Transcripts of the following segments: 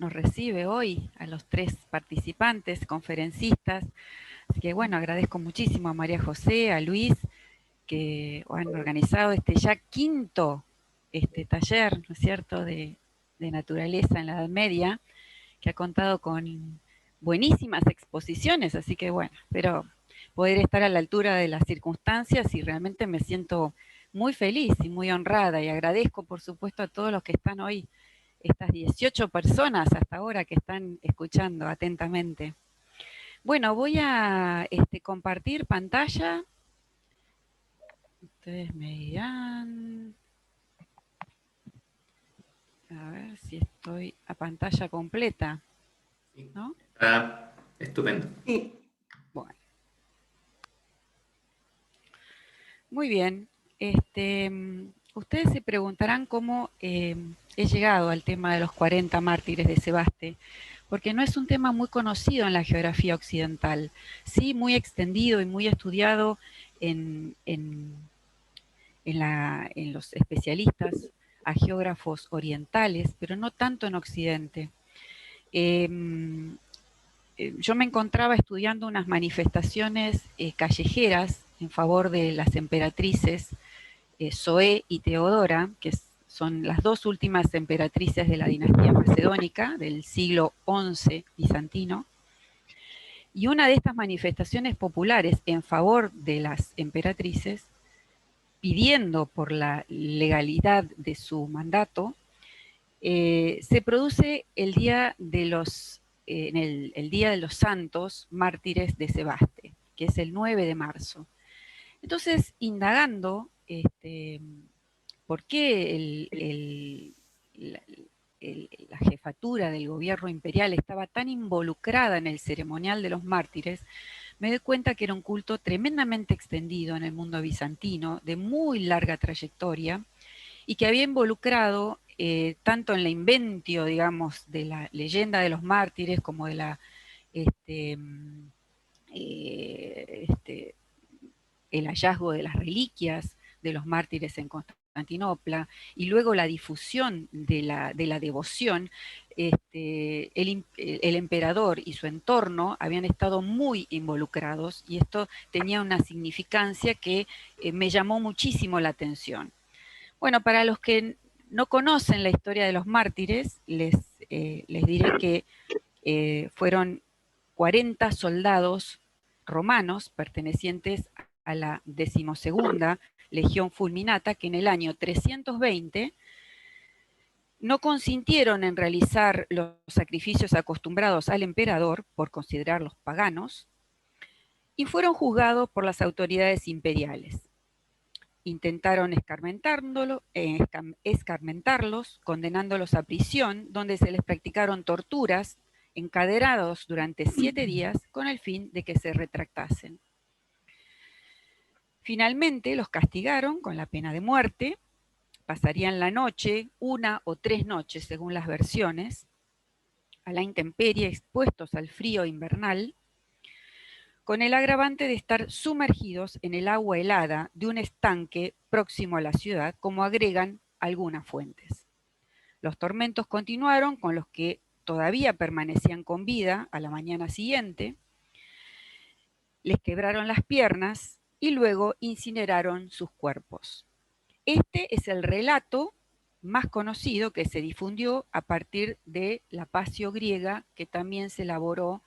nos recibe hoy, a los 3 participantes, conferencistas. Así que bueno, agradezco muchísimo a María José, a Luis, que han organizado este ya quinto taller, ¿no es cierto?, de naturaleza en la Edad Media, que ha contado con buenísimas exposiciones, así que bueno, espero poder estar a la altura de las circunstancias y realmente me siento muy feliz y muy honrada y agradezco por supuesto a todos los que están hoy, estas 18 personas hasta ahora que están escuchando atentamente. Bueno, voy a compartir pantalla. Ustedes me dirán. A ver si estoy a pantalla completa, Sí, ¿no? está estupendo. Sí. Bueno. Muy bien. Ustedes se preguntarán cómo he llegado al tema de los 40 mártires de Sebaste, porque no es un tema muy conocido en la geografía occidental, sí muy extendido y muy estudiado en los especialistas, a geógrafos orientales, pero no tanto en Occidente. Yo me encontraba estudiando unas manifestaciones callejeras en favor de las emperatrices Zoé y Teodora, que son las dos últimas emperatrices de la dinastía macedónica del siglo XI bizantino. Y una de estas manifestaciones populares en favor de las emperatrices, pidiendo por la legalidad de su mandato, se produce el día de los, el Día de los Santos Mártires de Sebaste, que es el 9 de marzo. Entonces, indagando por qué la jefatura del gobierno imperial estaba tan involucrada en el ceremonial de los mártires, me doy cuenta que era un culto tremendamente extendido en el mundo bizantino, de muy larga trayectoria, y que había involucrado tanto en la inventio, digamos, de la leyenda de los mártires, como de la el hallazgo de las reliquias de los mártires en Constantinopla, y luego la difusión de la devoción, el emperador y su entorno habían estado muy involucrados, y esto tenía una significancia que me llamó muchísimo la atención. Bueno, para los que no conocen la historia de los mártires, les diré que fueron 40 soldados romanos pertenecientes a la 12ª Legión Fulminata, que en el año 320 no consintieron en realizar los sacrificios acostumbrados al emperador por considerarlos paganos, y fueron juzgados por las autoridades imperiales. Intentaron escarmentarlos, condenándolos a prisión, donde se les practicaron torturas, encadenados durante 7 días con el fin de que se retractasen. Finalmente los castigaron con la pena de muerte, pasarían la noche, 1 o 3 noches según las versiones, a la intemperie, expuestos al frío invernal, con el agravante de estar sumergidos en el agua helada de un estanque próximo a la ciudad, como agregan algunas fuentes. Los tormentos continuaron con los que todavía permanecían con vida a la mañana siguiente, les quebraron las piernas y luego incineraron sus cuerpos. Este es el relato más conocido que se difundió a partir de la Pasio griega, que también se elaboró,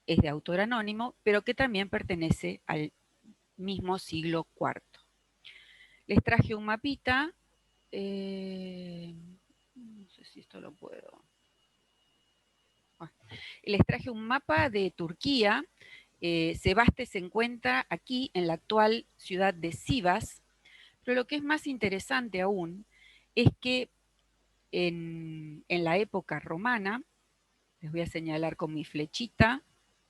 es de autor anónimo, pero que también pertenece al mismo siglo IV. Les traje un mapita, no sé si esto lo puedo. Bueno, les traje un mapa de Turquía. Sebaste se encuentra aquí en la actual ciudad de Sivas, pero lo que es más interesante aún es que en la época romana, les voy a señalar con mi flechita,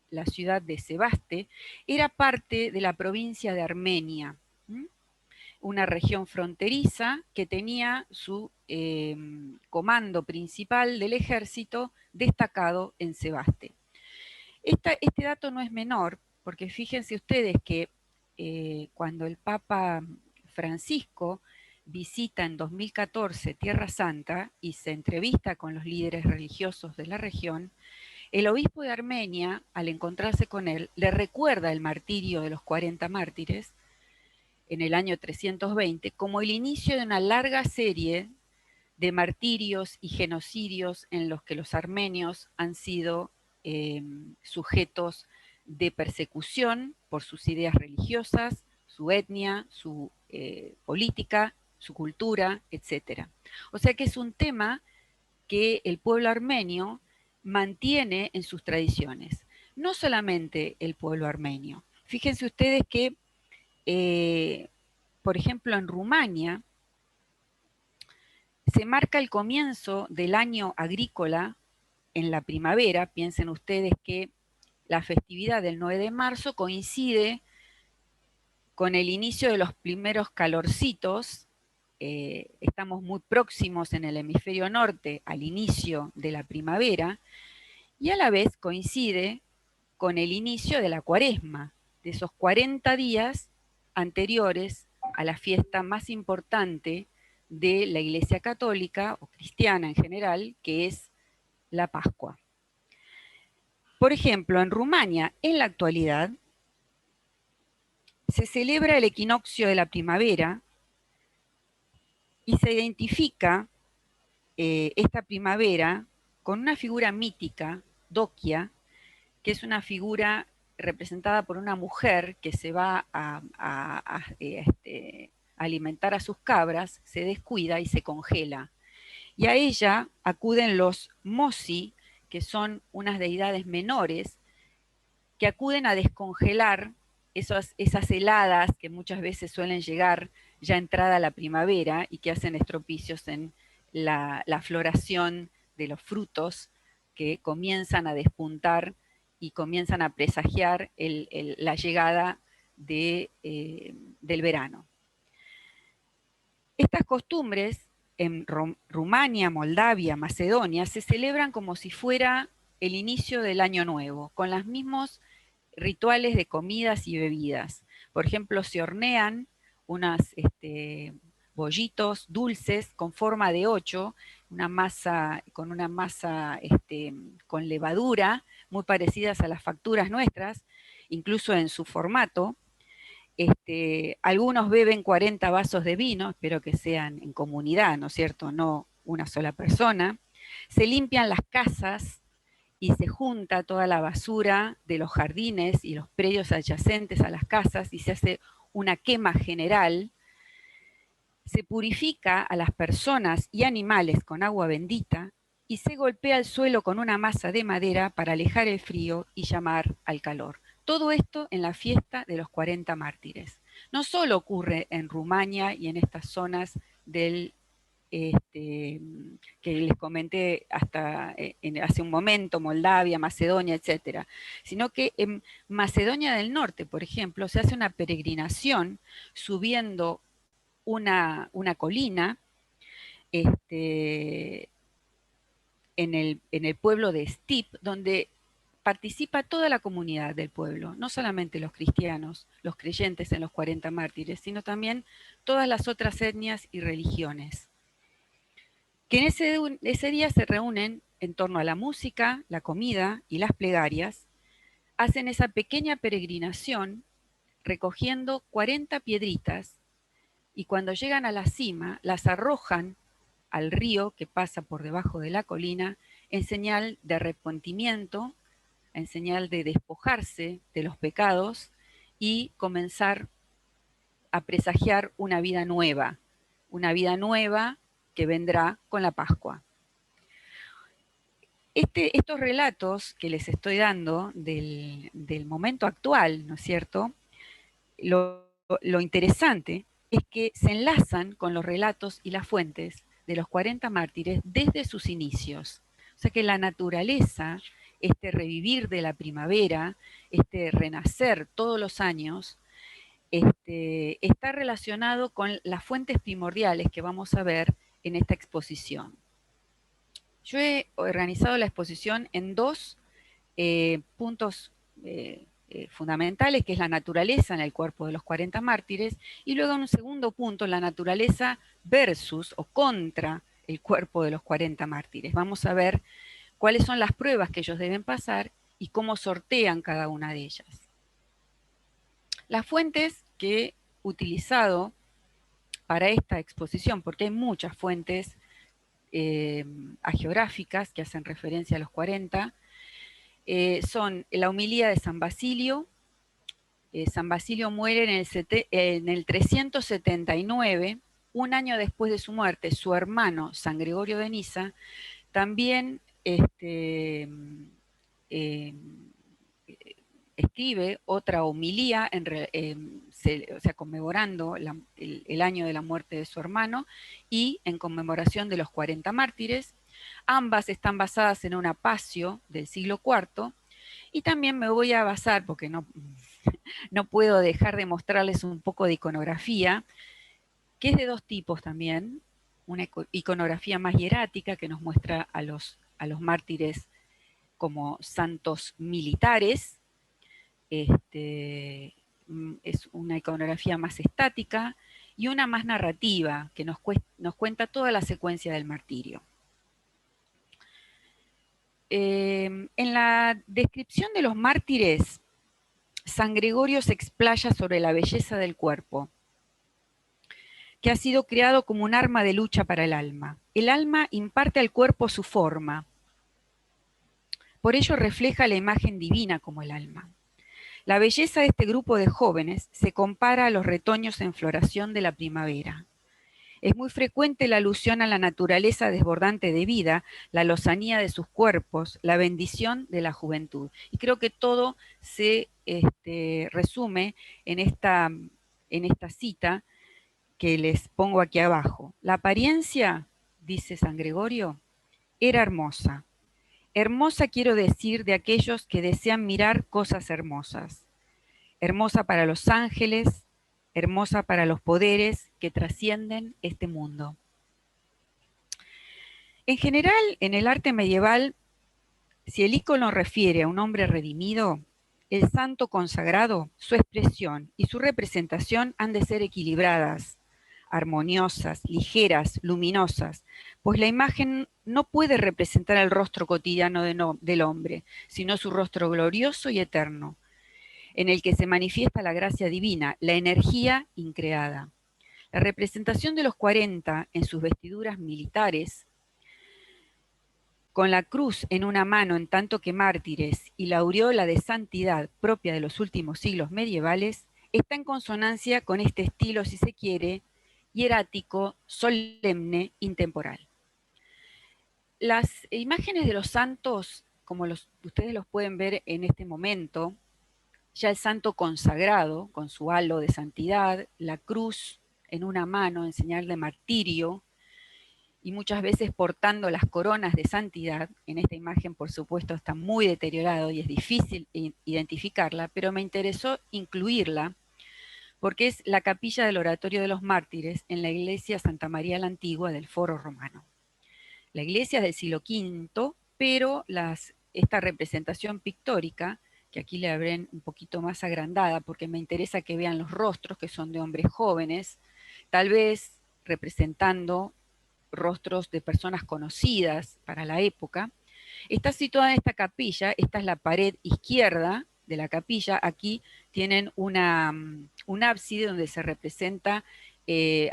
la ciudad de Sebaste, era parte de la provincia de Armenia, una región fronteriza que tenía su comando principal del ejército destacado en Sebaste. Este dato no es menor, porque fíjense ustedes que cuando el Papa Francisco visita en 2014 Tierra Santa y se entrevista con los líderes religiosos de la región, el obispo de Armenia, al encontrarse con él, le recuerda el martirio de los 40 mártires en el año 320 como el inicio de una larga serie de martirios y genocidios en los que los armenios han sido sujetos de persecución por sus ideas religiosas, su etnia, su política, su cultura, etc. O sea que es un tema que el pueblo armenio mantiene en sus tradiciones. No solamente el pueblo armenio. Fíjense ustedes que, por ejemplo, en Rumania se marca el comienzo del año agrícola en la primavera. Piensen ustedes que la festividad del 9 de marzo coincide con el inicio de los primeros calorcitos. Estamos muy próximos en el hemisferio norte al inicio de la primavera, y a la vez coincide con el inicio de la cuaresma, de esos 40 días anteriores a la fiesta más importante de la Iglesia Católica o cristiana en general, que es la Pascua. Por ejemplo, en Rumania, en la actualidad, se celebra el equinoccio de la primavera y se identifica esta primavera con una figura mítica, Dokia, que es una figura representada por una mujer que se va a alimentar a sus cabras, se descuida y se congela. Y a ella acuden los Mosi, que son unas deidades menores, que acuden a descongelar esas heladas que muchas veces suelen llegar ya entrada la primavera y que hacen estropicios en la floración de los frutos que comienzan a despuntar y comienzan a presagiar la llegada del verano. Estas costumbres en Rumania, Moldavia, Macedonia, se celebran como si fuera el inicio del año nuevo, con los mismos rituales de comidas y bebidas. Por ejemplo, se hornean unos bollitos dulces con forma de 8, una masa con levadura, muy parecidas a las facturas nuestras, incluso en su formato. Algunos beben 40 vasos de vino, espero que sean en comunidad, ¿no es cierto? No una sola persona. Se limpian las casas y se junta toda la basura de los jardines y los predios adyacentes a las casas y se hace una quema general. Se purifica a las personas y animales con agua bendita y se golpea el suelo con una masa de madera para alejar el frío y llamar al calor. Todo esto en la fiesta de los 40 mártires. No solo ocurre en Rumania y en estas zonas del que les comenté hasta hace un momento, Moldavia, Macedonia, etcétera, sino que en Macedonia del Norte, por ejemplo, se hace una peregrinación subiendo una colina en el pueblo de Stip, donde participa toda la comunidad del pueblo, no solamente los cristianos, los creyentes en los 40 mártires, sino también todas las otras etnias y religiones, que en ese día se reúnen en torno a la música, la comida y las plegarias, hacen esa pequeña peregrinación recogiendo 40 piedritas y cuando llegan a la cima las arrojan al río que pasa por debajo de la colina en señal de arrepentimiento, en señal de despojarse de los pecados y comenzar a presagiar una vida nueva que vendrá con la Pascua. Estos relatos que les estoy dando del momento actual, ¿no es cierto? Lo interesante es que se enlazan con los relatos y las fuentes de los 40 mártires desde sus inicios. O sea que la naturaleza, este revivir de la primavera, este renacer todos los años, está relacionado con las fuentes primordiales que vamos a ver en esta exposición. Yo he organizado la exposición en dos puntos fundamentales, que es la naturaleza en el cuerpo de los 40 mártires, y luego en un segundo punto, la naturaleza versus o contra el cuerpo de los 40 mártires. Vamos a ver cuáles son las pruebas que ellos deben pasar y cómo sortean cada una de ellas. Las fuentes que he utilizado para esta exposición, porque hay muchas fuentes hagiográficas que hacen referencia a los 40, son la homilía de San Basilio. San Basilio muere en el 379, un año después de su muerte. Su hermano, San Gregorio de Niza, también escribe otra homilía, o sea, conmemorando el año de la muerte de su hermano y en conmemoración de los 40 mártires. Ambas están basadas en una pasio del siglo IV, y también me voy a basar, porque no puedo dejar de mostrarles un poco de iconografía, que es de dos tipos también. Una iconografía más hierática, que nos muestra a los mártires como santos militares. Es una iconografía más estática, y una más narrativa, que nos cuenta toda la secuencia del martirio. En la descripción de los mártires, San Gregorio se explaya sobre la belleza del cuerpo, que ha sido creado como un arma de lucha para el alma. El alma imparte al cuerpo su forma, por ello refleja la imagen divina como el alma. La belleza de este grupo de jóvenes se compara a los retoños en floración de la primavera. Es muy frecuente la alusión a la naturaleza desbordante de vida, la lozanía de sus cuerpos, la bendición de la juventud. Y creo que todo se resume en esta cita que les pongo aquí abajo. La apariencia, dice San Gregorio, era hermosa. Hermosa quiero decir de aquellos que desean mirar cosas hermosas. Hermosa para los ángeles, hermosa para los poderes que trascienden este mundo. En general, en el arte medieval, si el ícono refiere a un hombre redimido, el santo consagrado, su expresión y su representación han de ser equilibradas, armoniosas, ligeras, luminosas, pues la imagen no puede representar el rostro cotidiano del hombre, sino su rostro glorioso y eterno, en el que se manifiesta la gracia divina, la energía increada. La representación de los 40 en sus vestiduras militares, con la cruz en una mano en tanto que mártires y la aureola de santidad propia de los últimos siglos medievales, está en consonancia con este estilo, si se quiere, hierático, solemne, intemporal. Las imágenes de los santos, como ustedes los pueden ver en este momento, ya el santo consagrado, con su halo de santidad, la cruz en una mano en señal de martirio, y muchas veces portando las coronas de santidad. En esta imagen, por supuesto, está muy deteriorado y es difícil identificarla, pero me interesó incluirla porque es la capilla del Oratorio de los Mártires en la iglesia Santa María la Antigua del Foro Romano. La iglesia es del siglo V, pero esta representación pictórica, que aquí le habré un poquito más agrandada porque me interesa que vean los rostros, que son de hombres jóvenes, tal vez representando rostros de personas conocidas para la época. Está situada en esta capilla. Esta es la pared izquierda de la capilla. Aquí tienen un ábside donde se representa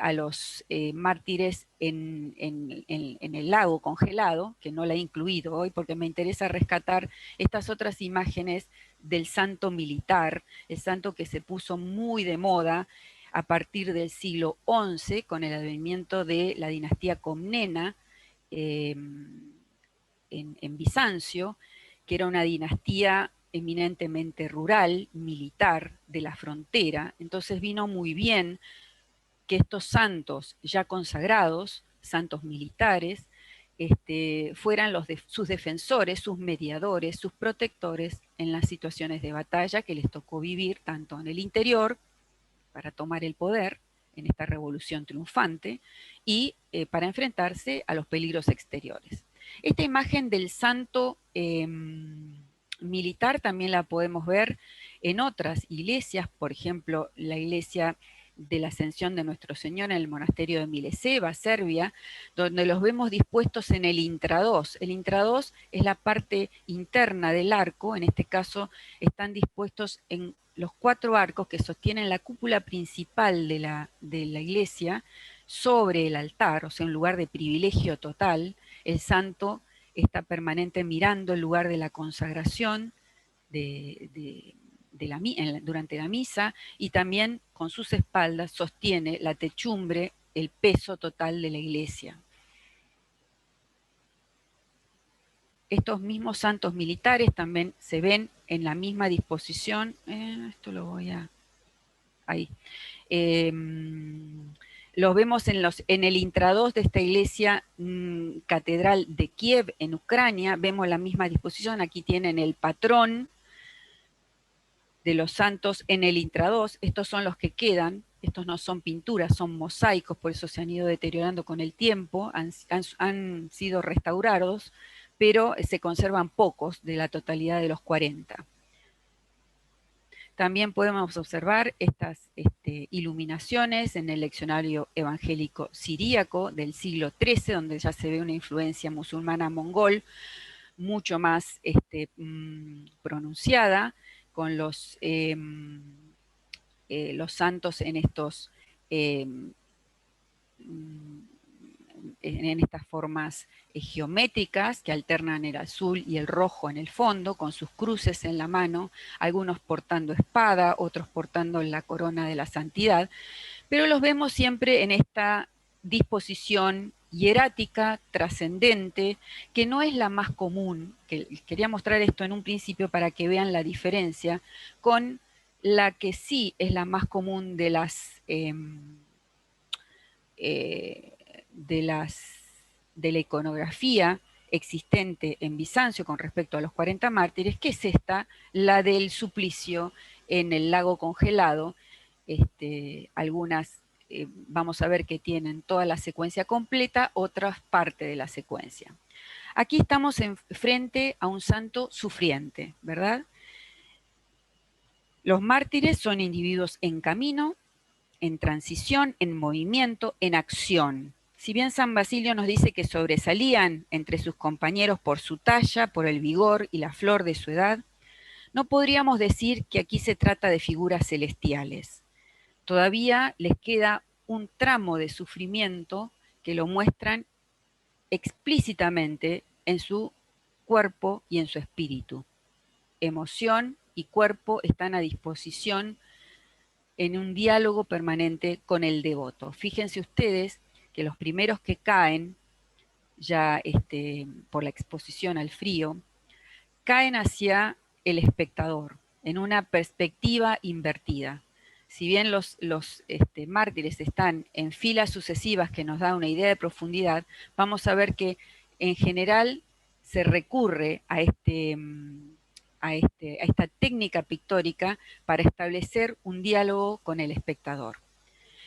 a los mártires en el lago congelado, que no la he incluido hoy porque me interesa rescatar estas otras imágenes del santo militar, el santo que se puso muy de moda a partir del siglo XI, con el advenimiento de la dinastía Comnena en Bizancio, que era una dinastía eminentemente rural, militar, de la frontera. Entonces vino muy bien que estos santos ya consagrados, santos militares, fueran sus defensores, sus mediadores, sus protectores en las situaciones de batalla que les tocó vivir tanto en el interior para tomar el poder en esta revolución triunfante y para enfrentarse a los peligros exteriores. Esta imagen del santo militar también la podemos ver en otras iglesias, por ejemplo, la iglesia de la ascensión de Nuestro Señor en el monasterio de Mileseva, Serbia, donde los vemos dispuestos en el intrados. El intrados es la parte interna del arco, en este caso están dispuestos en los 4 arcos que sostienen la cúpula principal de la iglesia sobre el altar, o sea, un lugar de privilegio total. El santo está permanente mirando el lugar de la consagración durante la misa, y también con sus espaldas sostiene la techumbre, el peso total de la iglesia. Estos mismos santos militares también se ven en la misma disposición. Esto lo voy a... Ahí. Los vemos en el intrados de esta iglesia catedral de Kiev, en Ucrania. Vemos la misma disposición. Aquí tienen el patrón de los santos en el intrados. Estos son los que quedan. Estos no son pinturas, son mosaicos, por eso se han ido deteriorando con el tiempo. Han sido restaurados, pero se conservan pocos de la totalidad de los 40. También podemos observar estas iluminaciones en el leccionario evangélico siríaco del siglo XIII, donde ya se ve una influencia musulmana mongol mucho más pronunciada, con los santos en estos en estas formas geométricas que alternan el azul y el rojo en el fondo, con sus cruces en la mano, algunos portando espada, otros portando la corona de la santidad, pero los vemos siempre en esta disposición hierática, trascendente, que no es la más común, que quería mostrar esto en un principio para que vean la diferencia, con la que sí es la más común de la iconografía existente en Bizancio con respecto a los 40 mártires, que es esta, la del suplicio en el lago congelado. Algunas vamos a ver que tienen toda la secuencia completa, otras parte de la secuencia. Aquí estamos frente a un santo sufriente, ¿verdad? Los mártires son individuos en camino, en transición, en movimiento, en acción. Si bien San Basilio nos dice que sobresalían entre sus compañeros por su talla, por el vigor y la flor de su edad, no podríamos decir que aquí se trata de figuras celestiales. Todavía les queda un tramo de sufrimiento que lo muestran explícitamente en su cuerpo y en su espíritu. Emoción y cuerpo están a disposición en un diálogo permanente con el devoto. Fíjense ustedes que los primeros que caen, ya por la exposición al frío, caen hacia el espectador, en una perspectiva invertida. Si bien los mártires están en filas sucesivas que nos da una idea de profundidad, vamos a ver que en general se recurre a esta técnica pictórica para establecer un diálogo con el espectador.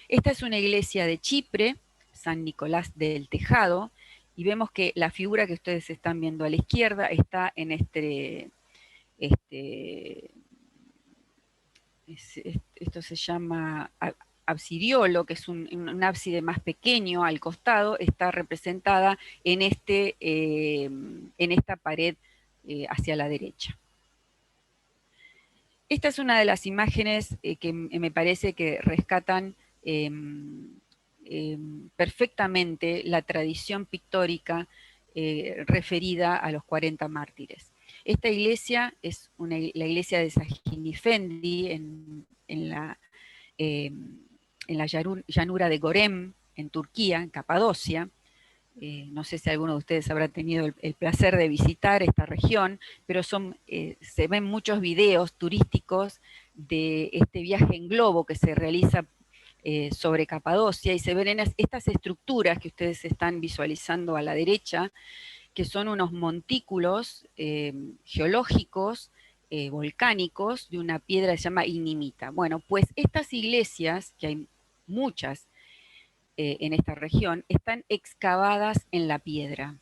Esta es una iglesia de Chipre, San Nicolás del Tejado, y vemos que la figura que ustedes están viendo a la izquierda está en esto se llama absidiolo, que es un ábside más pequeño al costado, está representada en esta pared hacia la derecha. Esta es una de las imágenes que me parece que rescatan perfectamente la tradición pictórica referida a los 40 mártires. Esta iglesia es la iglesia de Sajinifendi en la llanura de Gorem, en Turquía, en Capadocia. No sé si alguno de ustedes habrá tenido el placer de visitar esta región, pero se ven muchos videos turísticos de este viaje en globo que se realiza sobre Capadocia, y se ven en estas estructuras que ustedes están visualizando a la derecha, que son unos montículos geológicos, volcánicos, de una piedra que se llama ignimita. Bueno, pues estas iglesias, que hay muchas en esta región, están excavadas en la piedra.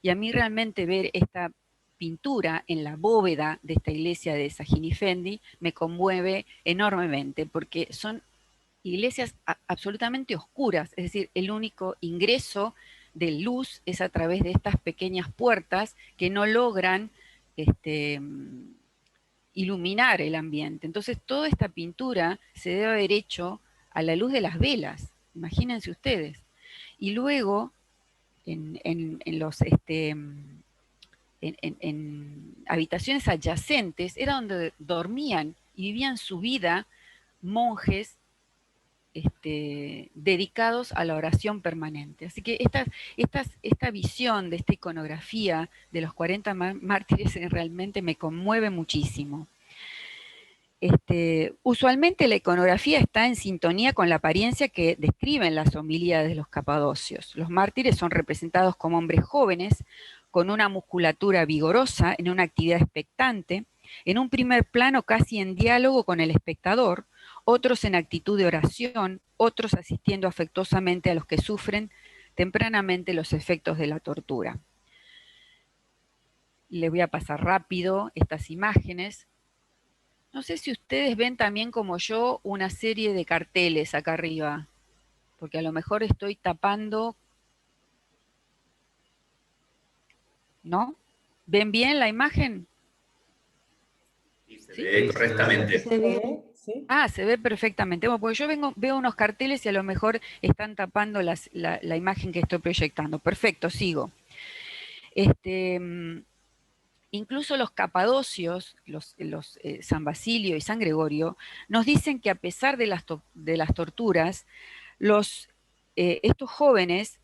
Y a mí realmente ver esta pintura en la bóveda de esta iglesia de Sajinifendi me conmueve enormemente, porque son iglesias absolutamente oscuras, es decir, el único ingreso de luz es a través de estas pequeñas puertas que no logran iluminar el ambiente. Entonces toda esta pintura se debe haber hecho a la luz de las velas, imagínense ustedes. Y luego en los en habitaciones adyacentes era donde dormían y vivían su vida monjes dedicados a la oración permanente. Así que esta visión de esta iconografía de los 40 mártires realmente me conmueve muchísimo. Usualmente la iconografía está en sintonía con la apariencia que describen las homilías de los capadocios. Los mártires son representados como hombres jóvenes, con una musculatura vigorosa, en una actividad expectante, en un primer plano casi en diálogo con el espectador, otros en actitud de oración, otros asistiendo afectuosamente a los que sufren tempranamente los efectos de la tortura. Les voy a pasar rápido estas imágenes. No sé si ustedes ven también como yo una serie de carteles acá arriba, porque a lo mejor estoy tapando, ¿no? ¿Ven bien la imagen? Y se ve correctamente. Se ve, sí. Ah, se ve perfectamente. Bueno, porque yo veo unos carteles y a lo mejor están tapando la imagen que estoy proyectando. Perfecto, sigo. Incluso los capadocios, los San Basilio y San Gregorio, nos dicen que a pesar de las torturas, estos jóvenes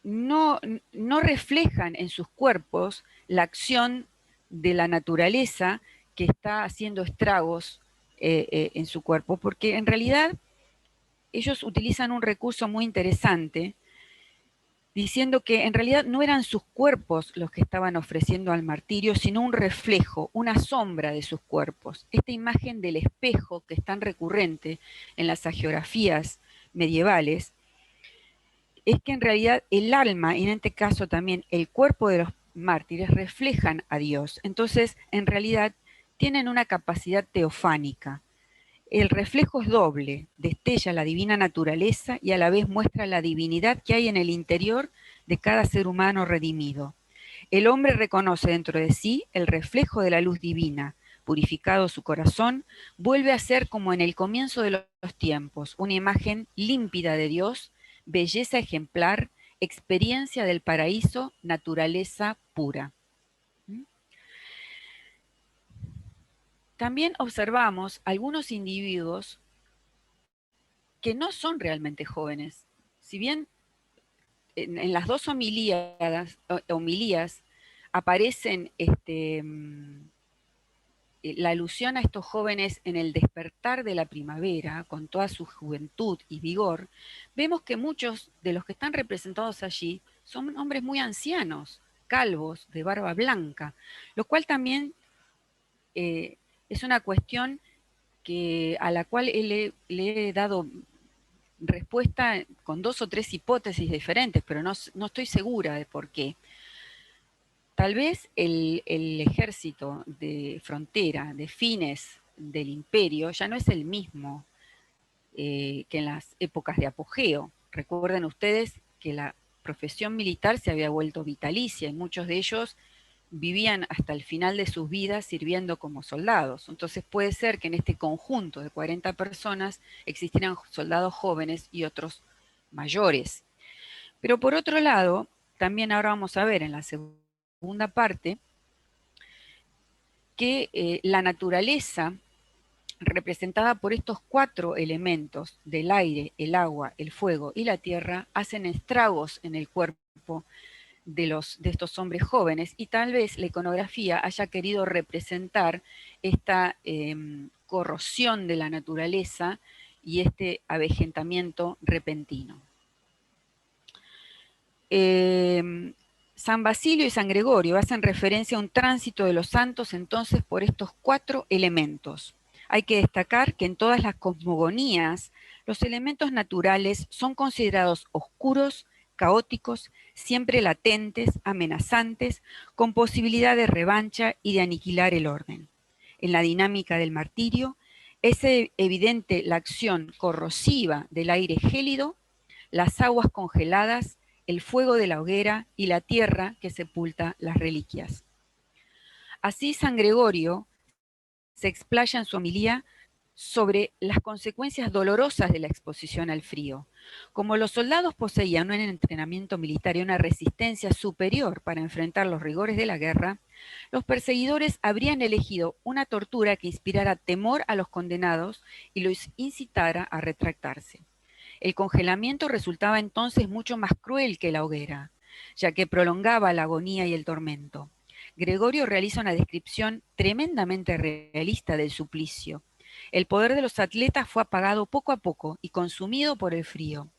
no reflejan en sus cuerpos la acción de la naturaleza que está haciendo estragos en su cuerpo, porque en realidad ellos utilizan un recurso muy interesante, diciendo que en realidad no eran sus cuerpos los que estaban ofreciendo al martirio, sino un reflejo, una sombra de sus cuerpos. Esta imagen del espejo, que es tan recurrente en las hagiografías medievales, es que en realidad el alma, y en este caso también el cuerpo de los mártires, reflejan a Dios. Entonces, en realidad, tienen una capacidad teofánica. El reflejo es doble, destella la divina naturaleza y a la vez muestra la divinidad que hay en el interior de cada ser humano redimido. El hombre reconoce dentro de sí el reflejo de la luz divina. Purificado su corazón, vuelve a ser como en el comienzo de los tiempos, una imagen límpida de Dios, belleza ejemplar, experiencia del paraíso, naturaleza pura. También observamos algunos individuos que no son realmente jóvenes. Si bien en las dos homilías aparecen la alusión a estos jóvenes en el despertar de la primavera, con toda su juventud y vigor, vemos que muchos de los que están representados allí son hombres muy ancianos, calvos, de barba blanca, lo cual también es una cuestión a la cual le he dado respuesta con 2 o 3 hipótesis diferentes, pero no estoy segura de por qué. Tal vez el ejército de frontera, de fines del imperio, ya no es el mismo que en las épocas de apogeo. Recuerden ustedes que la profesión militar se había vuelto vitalicia y muchos de ellos vivían hasta el final de sus vidas sirviendo como soldados. Entonces puede ser que en este conjunto de 40 personas existieran soldados jóvenes y otros mayores. Pero por otro lado, también ahora vamos a ver en la segunda parte que la naturaleza representada por estos 4 elementos del aire, el agua, el fuego y la tierra hacen estragos en el cuerpo de estos hombres jóvenes, y tal vez la iconografía haya querido representar esta corrosión de la naturaleza y este avejentamiento repentino. San Basilio y San Gregorio hacen referencia a un tránsito de los santos entonces por estos 4 elementos. Hay que destacar que en todas las cosmogonías los elementos naturales son considerados oscuros, caóticos, siempre latentes, amenazantes, con posibilidad de revancha y de aniquilar el orden. en la dinámica del martirio, es evidente la acción corrosiva del aire gélido, las aguas congeladas, el fuego de la hoguera y la tierra que sepulta las reliquias. Así San Gregorio se explaya en su homilía sobre las consecuencias dolorosas de la exposición al frío. Como los soldados poseían un entrenamiento militar y una resistencia superior para enfrentar los rigores de la guerra, los perseguidores habrían elegido una tortura que inspirara temor a los condenados y los incitara a retractarse. El congelamiento resultaba entonces mucho más cruel que la hoguera, ya que prolongaba la agonía y el tormento. Gregorio realiza una descripción tremendamente realista del suplicio. El poder de los atletas fue apagado poco a poco y consumido por el frío.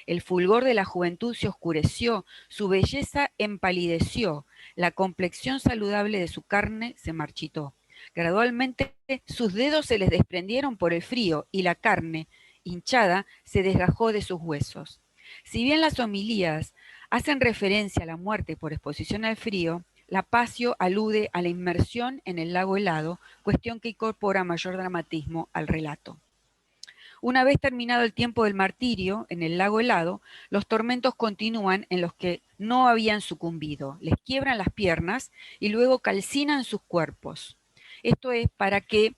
El fulgor de la juventud se oscureció, su belleza empalideció, la complexión saludable de su carne se marchitó. Gradualmente sus dedos se les desprendieron por el frío y la carne, hinchada, se desgajó de sus huesos. Si bien las homilías hacen referencia a la muerte por exposición al frío, la Passio alude a la inmersión en el lago helado, cuestión que incorpora mayor dramatismo al relato. Una vez terminado el tiempo del martirio en el lago helado, los tormentos continúan en los que no habían sucumbido, les quiebran las piernas y luego calcinan sus cuerpos. Esto es para que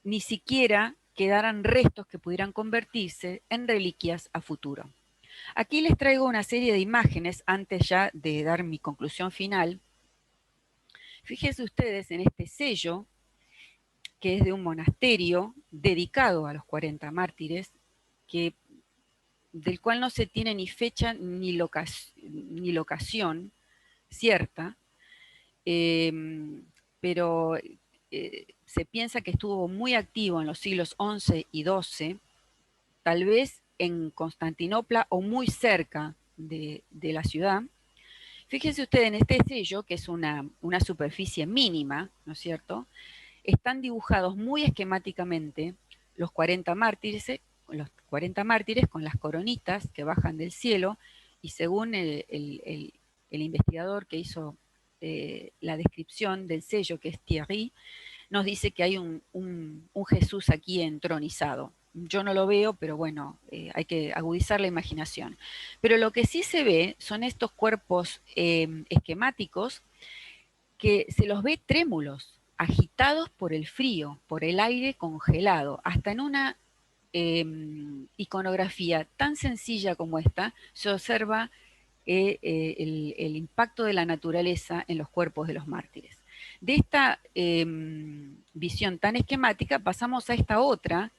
ni siquiera quedaran restos que pudieran convertirse en reliquias a futuro. Aquí les traigo una serie de imágenes antes ya de dar mi conclusión final. Fíjense ustedes en este sello, que es de un monasterio dedicado a los 40 mártires, del cual no se tiene ni fecha ni locación cierta, pero se piensa que estuvo muy activo en los siglos XI y XII, tal vez en Constantinopla o muy cerca de la ciudad. Fíjense ustedes en este sello, que es una superficie mínima, ¿no es cierto? Están dibujados muy esquemáticamente los 40 mártires con las coronitas que bajan del cielo, y según el investigador que hizo la descripción del sello, que es Thierry, nos dice que hay un Jesús aquí entronizado. Yo no lo veo, pero bueno, hay que agudizar la imaginación. Pero lo que sí se ve son estos cuerpos esquemáticos que se los ve trémulos, agitados por el frío, por el aire congelado. Hasta en una iconografía tan sencilla como esta se observa el impacto de la naturaleza en los cuerpos de los mártires. De esta visión tan esquemática pasamos a esta otra,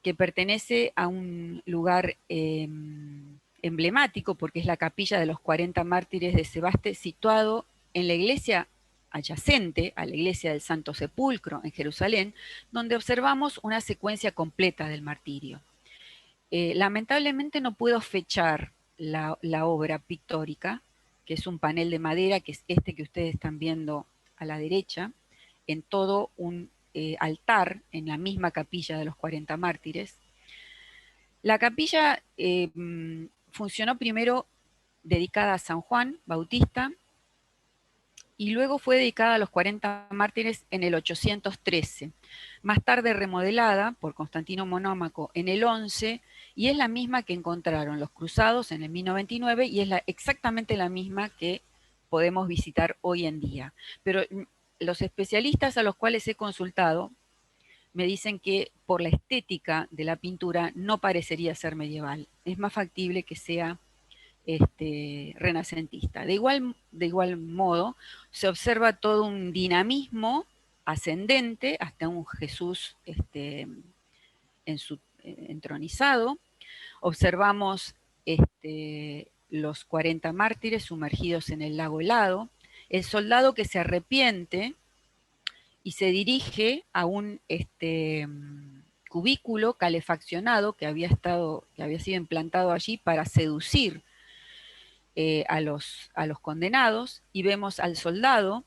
que pertenece a un lugar emblemático, porque es la capilla de los 40 mártires de Sebaste, situado en la iglesia adyacente a la iglesia del Santo Sepulcro en Jerusalén, donde observamos una secuencia completa del martirio. Lamentablemente no puedo fechar la obra pictórica, que es un panel de madera, que es este que ustedes están viendo a la derecha, en todo un altar en la misma capilla de los 40 mártires. La capilla funcionó primero dedicada a San Juan Bautista y luego fue dedicada a los 40 mártires en el 813. Más tarde remodelada por Constantino Monómaco en el 11, y es la misma que encontraron los cruzados en el 1099 y es exactamente la misma que podemos visitar hoy en día. Pero los especialistas a los cuales he consultado me dicen que por la estética de la pintura no parecería ser medieval. Es más factible que sea renacentista. De igual modo, se observa todo un dinamismo ascendente hasta un Jesús entronizado. Observamos los 40 mártires sumergidos en el lago helado, el soldado que se arrepiente y se dirige a un cubículo calefaccionado que había sido implantado allí para seducir a los condenados, y vemos al soldado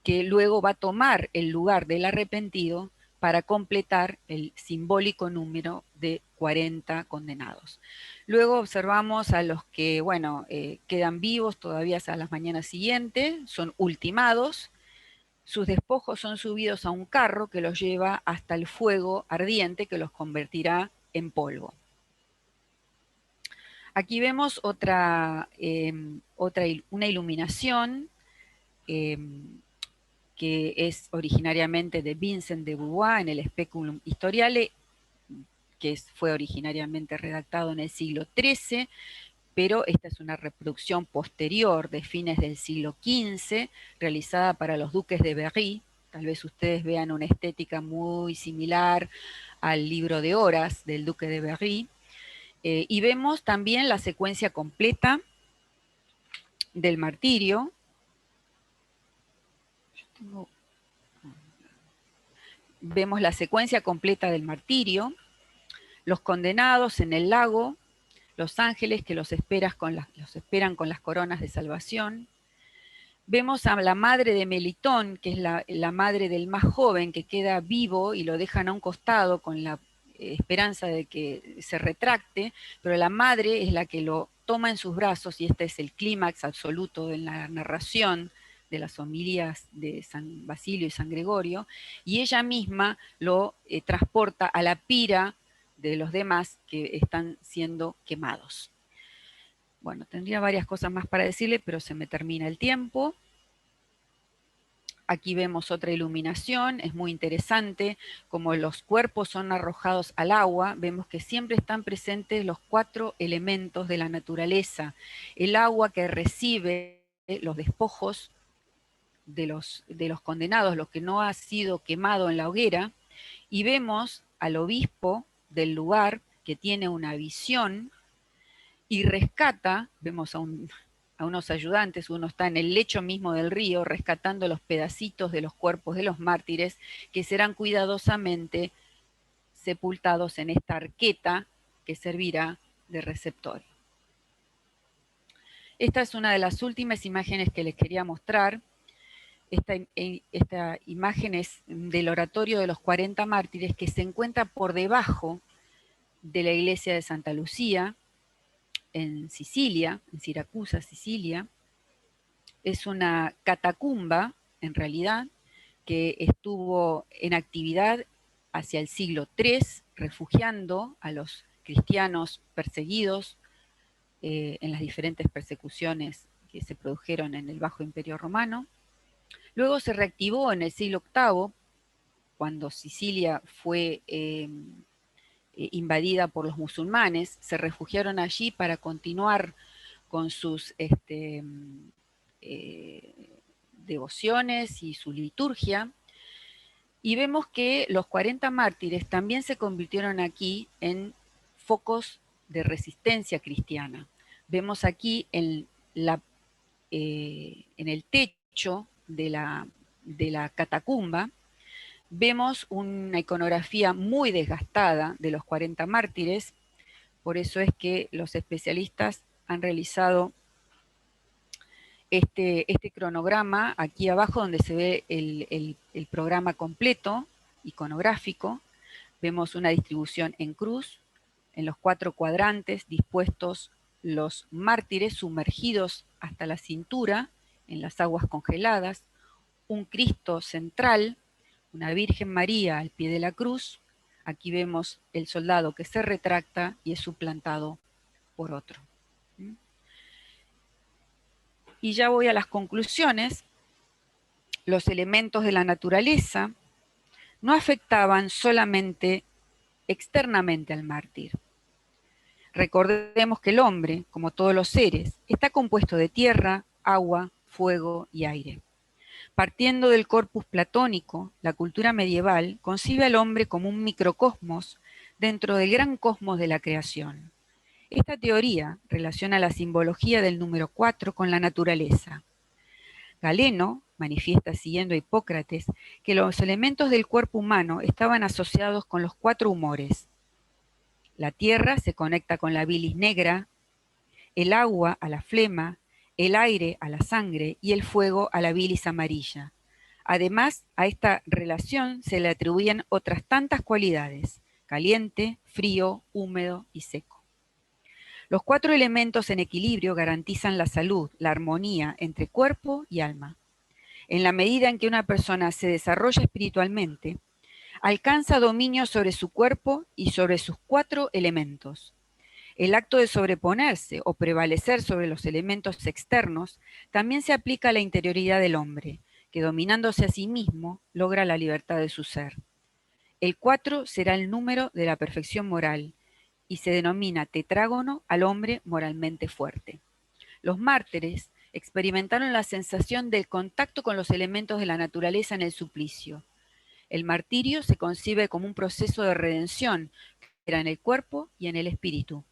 que luego va a tomar el lugar del arrepentido para completar el simbólico número de 40 condenados. Luego observamos a los que, bueno, quedan vivos todavía hasta las mañanas siguientes, son ultimados, Sus despojos son subidos a un carro que los lleva hasta el fuego ardiente que los convertirá en polvo. Aquí vemos una iluminación que es originariamente de Vincent de Beauvoir en el Speculum Historiale, que fue originariamente redactado en el siglo XIII, pero esta es una reproducción posterior de fines del siglo XV, realizada para los duques de Berry. Tal vez ustedes vean una estética muy similar al libro de Horas del duque de Berry. Y vemos también la secuencia completa del martirio. Vemos la secuencia completa del martirio, los condenados en el lago, los ángeles que los esperan con las coronas de salvación. Vemos a la madre de Melitón, que es la madre del más joven, que queda vivo y lo dejan a un costado con la esperanza de que se retracte, pero la madre es la que lo toma en sus brazos, y este es el clímax absoluto de la narración de las homilías de San Basilio y San Gregorio, y ella misma lo transporta a la pira de los demás que están siendo quemados. Bueno, tendría varias cosas más para decirle, pero se me termina el tiempo. Aquí vemos otra iluminación, es muy interesante, como los cuerpos son arrojados al agua, vemos que siempre están presentes los 4 elementos de la naturaleza. El agua que recibe los despojos de los condenados, lo que no ha sido quemado en la hoguera, y vemos al obispo del lugar que tiene una visión y rescata, vemos a unos ayudantes, uno está en el lecho mismo del río rescatando los pedacitos de los cuerpos de los mártires que serán cuidadosamente sepultados en esta arqueta que servirá de receptorio. Esta es una de las últimas imágenes que les quería mostrar. Esta imagen es del oratorio de los 40 mártires, que se encuentra por debajo de la iglesia de Santa Lucía, en Sicilia, en Siracusa, Sicilia. Es una catacumba, en realidad, que estuvo en actividad hacia el siglo III, refugiando a los cristianos perseguidos en las diferentes persecuciones que se produjeron en el Bajo Imperio Romano. Luego se reactivó en el siglo VIII, cuando Sicilia fue invadida por los musulmanes, se refugiaron allí para continuar con sus devociones y su liturgia, y vemos que los 40 mártires también se convirtieron aquí en focos de resistencia cristiana. Vemos aquí en el techo de la catacumba, vemos una iconografía muy desgastada de los 40 mártires. Por eso es que los especialistas han realizado este cronograma aquí abajo, donde se ve el programa completo, iconográfico. Vemos una distribución en cruz, en los 4 cuadrantes dispuestos los mártires sumergidos hasta la cintura en las aguas congeladas, un Cristo central, una Virgen María al pie de la cruz. Aquí vemos el soldado que se retracta y es suplantado por otro. Y ya voy a las conclusiones. Los elementos de la naturaleza no afectaban solamente externamente al mártir. Recordemos que el hombre, como todos los seres, está compuesto de tierra, agua, fuego y aire. Partiendo del corpus platónico, la cultura medieval concibe al hombre como un microcosmos dentro del gran cosmos de la creación. Esta teoría relaciona la simbología del número 4 con la naturaleza. Galeno manifiesta, siguiendo a Hipócrates, que los elementos del cuerpo humano estaban asociados con los 4 humores. La tierra se conecta con la bilis negra, el agua a la flema, el aire a la sangre y el fuego a la bilis amarilla. Además, a esta relación se le atribuyen otras tantas cualidades: caliente, frío, húmedo y seco. Los 4 elementos en equilibrio garantizan la salud, la armonía entre cuerpo y alma. En la medida en que una persona se desarrolla espiritualmente, alcanza dominio sobre su cuerpo y sobre sus 4 elementos. El acto de sobreponerse o prevalecer sobre los elementos externos también se aplica a la interioridad del hombre, que dominándose a sí mismo logra la libertad de su ser. El 4 será el número de la perfección moral y se denomina tetrágono al hombre moralmente fuerte. Los mártires experimentaron la sensación del contacto con los elementos de la naturaleza en el suplicio. El martirio se concibe como un proceso de redención que era en el cuerpo y en el espíritu,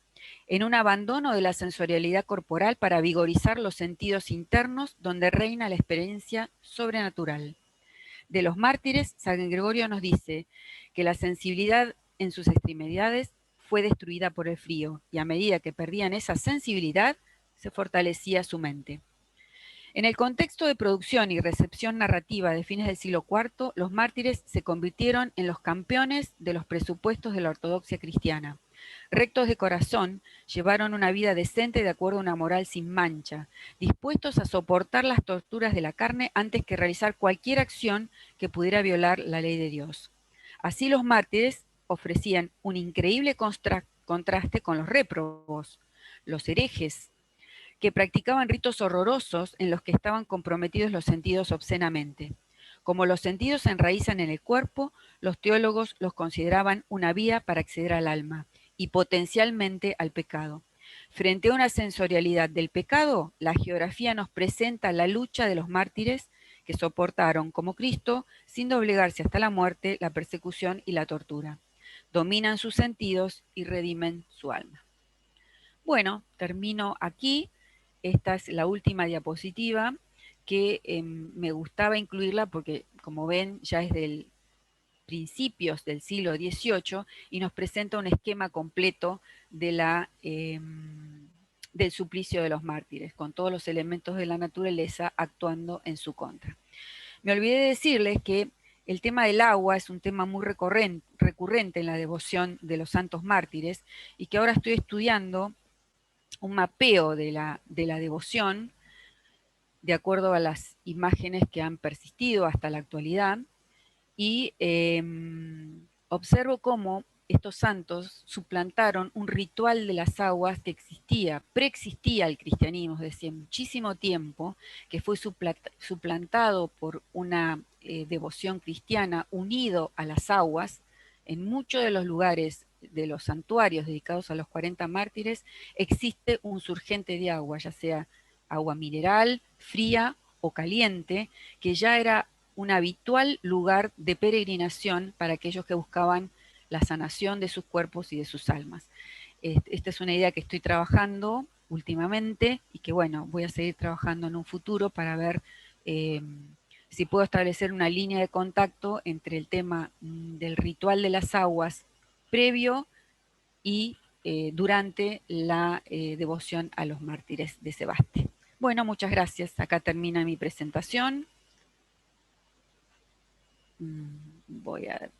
en un abandono de la sensorialidad corporal para vigorizar los sentidos internos donde reina la experiencia sobrenatural. De los mártires, San Gregorio nos dice que la sensibilidad en sus extremidades fue destruida por el frío y a medida que perdían esa sensibilidad, se fortalecía su mente. En el contexto de producción y recepción narrativa de fines del siglo IV, los mártires se convirtieron en los campeones de los presupuestos de la ortodoxia cristiana. Rectos de corazón, llevaron una vida decente de acuerdo a una moral sin mancha, dispuestos a soportar las torturas de la carne antes que realizar cualquier acción que pudiera violar la ley de Dios. Así los mártires ofrecían un increíble contraste con los réprobos, los herejes, que practicaban ritos horrorosos en los que estaban comprometidos los sentidos obscenamente. Como los sentidos se enraizan en el cuerpo, los teólogos los consideraban una vía para acceder al alma y potencialmente al pecado. Frente a una sensorialidad del pecado, la geografía nos presenta la lucha de los mártires que soportaron, como Cristo, sin doblegarse hasta la muerte, la persecución y la tortura. Dominan sus sentidos y redimen su alma. Bueno, termino aquí. Esta es la última diapositiva que me gustaba incluirla porque, como ven, ya es del principios del siglo XVIII y nos presenta un esquema completo de del suplicio de los mártires, con todos los elementos de la naturaleza actuando en su contra. Me olvidé de decirles que el tema del agua es un tema muy recurrente en la devoción de los santos mártires y que ahora estoy estudiando un mapeo de la devoción de acuerdo a las imágenes que han persistido hasta la actualidad y observo cómo estos santos suplantaron un ritual de las aguas que preexistía al cristianismo desde hace muchísimo tiempo, que fue suplantado por una devoción cristiana unido a las aguas. En muchos de los lugares de los santuarios dedicados a los 40 mártires existe un surgente de agua, ya sea agua mineral, fría o caliente, que ya era un habitual lugar de peregrinación para aquellos que buscaban la sanación de sus cuerpos y de sus almas. Esta es una idea que estoy trabajando últimamente y que, bueno, voy a seguir trabajando en un futuro para ver si puedo establecer una línea de contacto entre el tema del ritual de las aguas previo y durante la devoción a los mártires de Sebaste. Bueno, muchas gracias. Acá termina mi presentación. Voy a